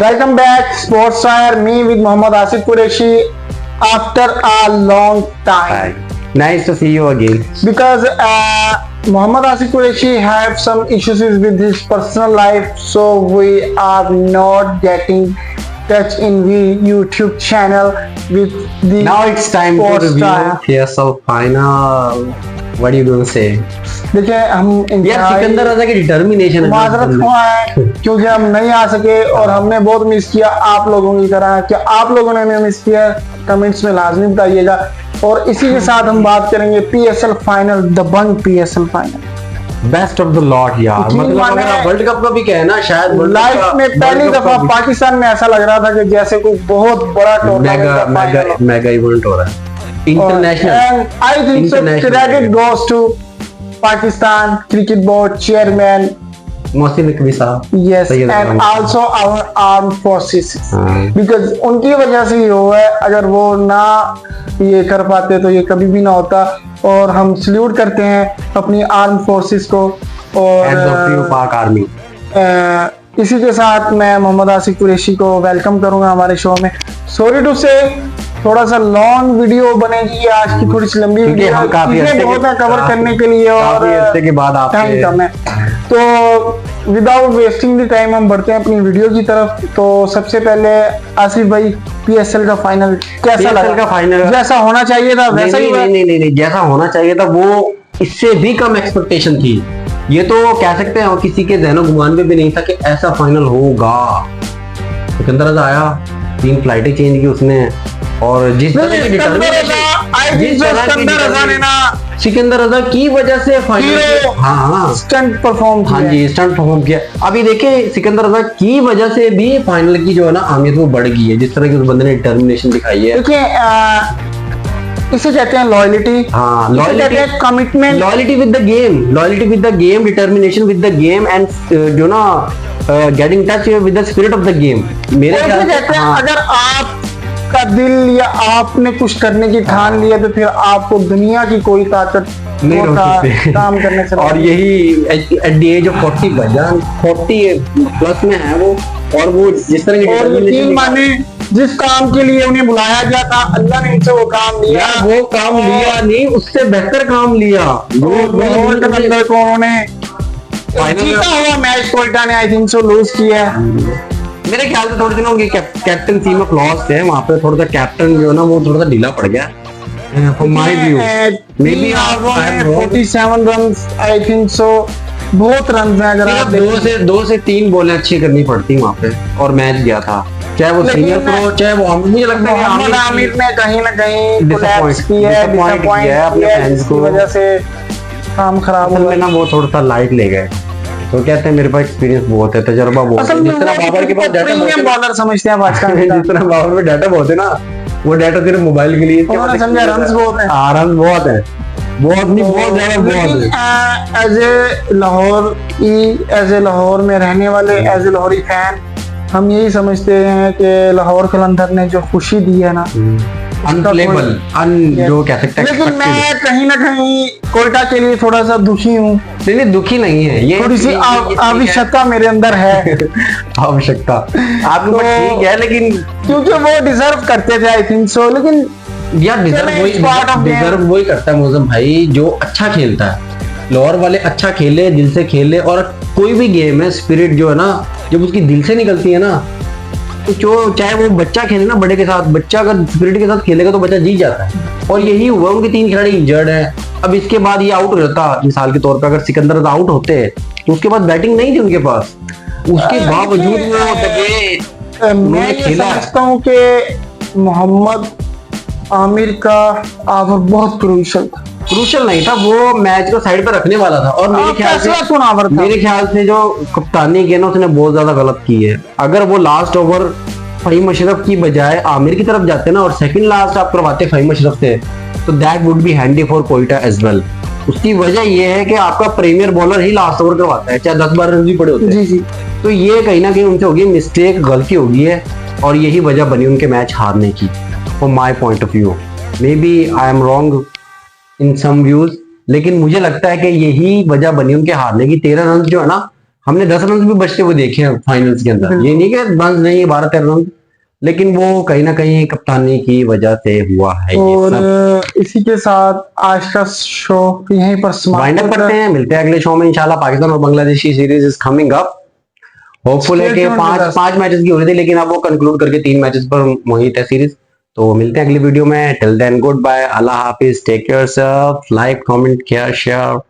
Welcome back, Sports Fire. Me with Mohammad Asif Qureshi after a long time. Hi. Nice to see you again. Because Mohammad Asif Qureshi have some issues with his personal life, so we are not getting touch in the YouTube channel with the. Now it's time to Sports review Fire. PSL final. What are you going to say? देखिए हम यार सिकंदर रजा की determination माजरत हुआ है क्योंकि हम नहीं आ सके और हमने बहुत मिस किया आप लोगों की तरह। क्या आप लोगों ने हमें मिस किया? कमेंट्स में लाजमी बताइएगा। और इसी के साथ हम बात करेंगे PSL final, the Bang PSL final, best of the lot यार। मतलब अगर आप वर्ल्ड कप का भी कहे ना, शायद लाइफ में पहली दफा पाकिस्तान में ऐसा लग रहा था कि जैसे कोई बहुत बड़ा टूर्नामेंट मेगा इवेंट हो रहा है, international. I think so credit goes to Pakistan cricket board chairman Mohsin Naqvi साहब, yes and also our armed forces because उनकी वजह से ही हुआ है। अगर वो ना ये कर पाते तो ये कभी भी ना होता। और हम सल्यूट करते हैं अपनी आर्म फोर्सेस को। और पाक आर्मी। इसी के साथ मैं मोहम्मद आसिफ कुरैशी को वेलकम करूंगा हमारे शो में। सॉरी टू से थोड़ा सा लॉन्ग वीडियो बनेगी आज की, थोड़ी सी लंबी वीडियो हम काफी बहुत है कवर करने के लिए और के बाद टाइम कम है। तो विदाउट वेस्टिंग द टाइम हम बढ़ते हैं अपनी वीडियो की तरफ। तो सबसे पहले आसिफ भाई, पीएसएल का फाइनल कैसा लगा? का फाइनल जैसा होना चाहिए था वैसा ही हुआ? नहीं, जैसा होना चाहिए था वो इससे भी कम एक्सपेक्टेशन थी। ये तो कह सकते हैं किसी के ज़हनो गुमान में भी नहीं था कि ऐसा फाइनल होगा। सिकंदर रजा आया, 3 फ्लाइटें चेंज की उसने, और जिस तरह की सिकंदर रजा की वजह से फाइनल स्टंट परफॉर्म किया। हाँ जी, स्टंट परफॉर्म किया। अभी देखिए सिकंदर रजा की वजह से भी फाइनल की जो है ना अहमियत वो बढ़ गई है, जिस तरह की उस बंदे ने डिटर्मिनेशन दिखाई है। देखिए इसे कहते हैं लॉयल्टी। हाँ, loyalty, commitment, loyalty with the game, determination with the game and जो ना getting touch with the spirit of the game. मेरे ख्याल से अगर आप का दिल या आपने कुछ करने की ठान लिया तो फिर आपको दुनिया की कोई ताकत नहीं रोक सकती काम करने से। और यही एट द एज ऑफ 40 भजन 40 प्लस में है वो। और वो जिस तरह की माने जिस काम के लिए उन्हें बुलाया गया था, अल्लाह ने उनसे वो काम लिया। वो काम लिया नहीं, उससे बेहतर काम लिया। लाहौर के अंदर को उन्होंने जीता हुआ मैच कोयटा ने आई थिंक सो लूज किया है। मेरे ख्याल से थोड़े दिनों की कैप्टनसी में फ्लॉस थे वहाँ पे। थोड़ा सा कैप्टन जो है ना वो थोड़ा सा ढीला पड़ गया। From my view, maybe 47 runs I think so, बहुत रन हैं। अगर आप 2 से 3 बॉलें अच्छी करनी पड़ती वहाँ पे और मैच गया था। चाहे वो सीनियर प्रो, चाहे वो मुझे लगता है आमिर ने कहीं ना कहीं कोलैप्स किया है, डिसअपॉइंट किया अपने फैंस की वजह से काम खराब हुआ ना। वो थोड़ा सा लाइट ले गए। तो कहते हैं मेरे पास एक्सपीरियंस बहुत है, तजुर्बा बहुत है। जिस तरह बाबर के पास डाटा बॉलर समझते हैं पाकिस्तान में, जिस तरह बाबर में डाटा बहुत है ना, वो डाटा सिर्फ मोबाइल के लिए समझा। रन्स बहुत है, रन बहुत है, बहुत नहीं बहुत ज्यादा बहुत है। एज ए लाहौर में रहने वाले, एज ए लाहौरी फैन, हम यही समझते हैं कि लाहौर कलंदर ने जो खुशी दी है ना, अनप्लेबल जो कह सकते हैं। लेकिन मैं कहीं ना कहीं कोयटा के लिए थोड़ा सा दुखी हूँ। नहीं दुखी नहीं है, ये थोड़ी सी आवश्यकता मेरे अंदर है। आवश्यकता आपके पास ठीक है, लेकिन क्योंकि वो डिजर्व करते थे आई थिंक सो। लेकिन यार डिजर्व वही करता है मौसम भाई जो अच्छा खेलता है। लाहौर वाले अच्छा खेले, दिल से खेले। और कोई भी गेम है, स्पिरिट जो है ना जब उसकी दिल से निकलती है ना, तो जो चाहे वो बच्चा खेले ना बड़े के साथ, बच्चा अगर स्पिरिट के साथ खेलेगा तो बच्चा जीत जाता है। और यही हुआ, उनके 3 खिलाड़ी इंजर्ड हैं। अब इसके बाद ये आउट हो जाता, मिसाल के तौर पे अगर सिकंदर आउट होते तो उसके बाद बैटिंग नहीं थी उनके पास, उसके बावजूद मैं समझता हूँ कि मोहम्मद आमिर का आवर बहुत क्रूशल नहीं था, वो मैच को साइड पर रखने वाला था। और मेरे ख्याल से जो कप्तानी की ना उसने बहुत ज्यादा गलत की है। अगर वो लास्ट ओवर फहीम अशरफ की बजाय आमिर की तरफ जाते ना और सेकंड लास्ट आप करवाते फहीम अशरफ से, तो that would be handy for Quetta as well. उसकी वजह ये है कि आपका प्रीमियर बॉलर ही लास्ट ओवर करवाता है, चाहे 10-12 रन भी पड़े होते हैं। तो ये कहीं ना कहीं उनसे होगी मिस्टेक, गलती होगी है, और यही वजह बनी उनके मैच हारने की। From my point of view, maybe I am wrong in some views, लेकिन मुझे लगता है कि यही वजह बनी उनके हारने की। 13 रन जो है ना हमने 10 रन भी बचते हुए देखे हैं फाइनल्स के अंदर, ये नहीं कि रन नहीं 12-13 रन, लेकिन वो कहीं ना कहीं कप्तानी की वजह से हुआ है ये और सब। इसी के साथ आज का शो यहीं पर वाइंड समाप्त अप होता करते है। हैं, मिलते हैं अगले शो में इंशाल्लाह। पाकिस्तान और बांग्लादेश की series is coming up. Hopeful है Stay कि tuned with us. पांच मैचेस की हो रही थी, लेकिन अब वो कंक्लूड करके 3 मैचेस पर मुहित है सीरीज। तो मिलते हैं अगली वीडियो में। टिल देन गुड बाय, अल्लाह हाफिज, take care yourself, like comment share.